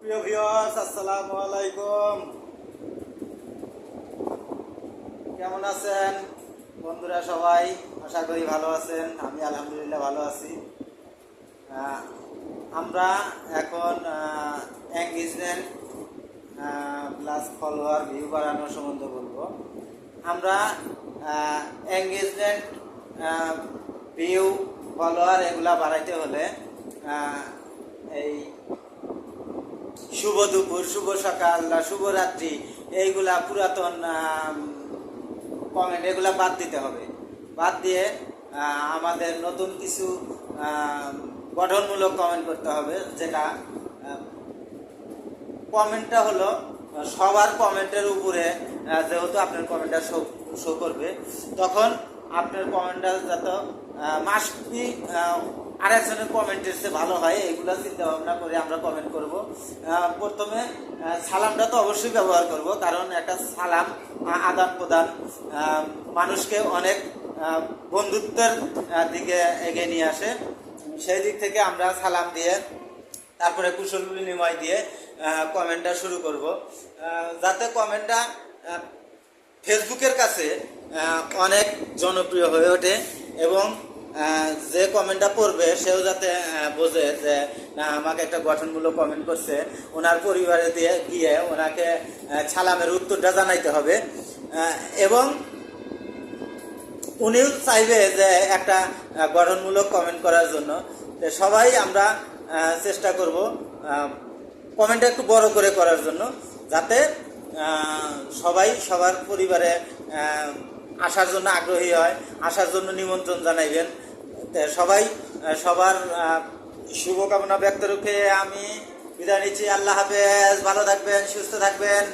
প্রিয় ভিউয়ার্স, আসসালামু আলাইকুম। কেমন আছেন বন্ধুরা? সবাই আশা করি ভালো আছেন। আমি আলহামদুলিল্লাহ ভালো আছি। আমরা এখন এঙ্গেজমেন্ট প্লাস ফলোয়ার ভিউ বাড়ানোর সম্বন্ধে বলবো। আমরা এঙ্গেজমেন্ট ভিউ ফলোয়ার এগুলা বাড়াইতে হলে এই শুভ দুপুর, শুভ সকাল, শুভরাত্রি এইগুলা পুরাতন কমেন্ট এগুলা বাদ দিতে হবে। বাদ দিয়ে আমাদের নতুন কিছু গঠনমূলক কমেন্ট করতে হবে। যেটা কমেন্টটা হলো সবার কমেন্টের উপরে, যেহেতু আপনার কমেন্টটা শো করবে, তখন আপনার কমেন্টটা যাতে মাসবি আরেকজনের কমেন্টের চেয়ে ভালো হয়, এইগুলো চিন্তা ভাবনা করে আমরা কমেন্ট করব। প্রথমে সালামটা তো অবশ্যই ব্যবহার করব, কারণ একটা সালাম আদান প্রদান মানুষকে অনেক বন্ধুত্বের দিকে এগিয়ে নিয়ে আসে। সেই দিক থেকে আমরা সালাম দিয়ে তারপরে কুশল বিনিময় দিয়ে কমেন্টটা শুরু করব, যাতে কমেন্টটা ফেসবুকের কাছে অনেক জনপ্রিয় হয়ে ওঠে এবং যে কমেন্টটা পড়বে সেও যাতে বোঝে যে না, আমাকে একটা গঠনমূলক কমেন্ট করছে, ওনার পরিবারে দিয়ে গিয়ে ওনাকে সালামের উত্তরটা জানাইতে হবে এবং উনিও চাইবে যে একটা গঠনমূলক কমেন্ট করার জন্য। সবাই আমরা চেষ্টা করব কমেন্টটা একটু বড় করে করার জন্য, যাতে সবাই সবার পরিবারে আসার জন্য আগ্রহী হয়, আসার জন্য নিমন্ত্রণ জানাইবেন। সবাই সবার শুভকামনা ব্যক্ত রেখে আমি বিদায় নিচ্ছি। আল্লাহ হাফেজ, ভালো থাকবেন, সুস্থ থাকবেন।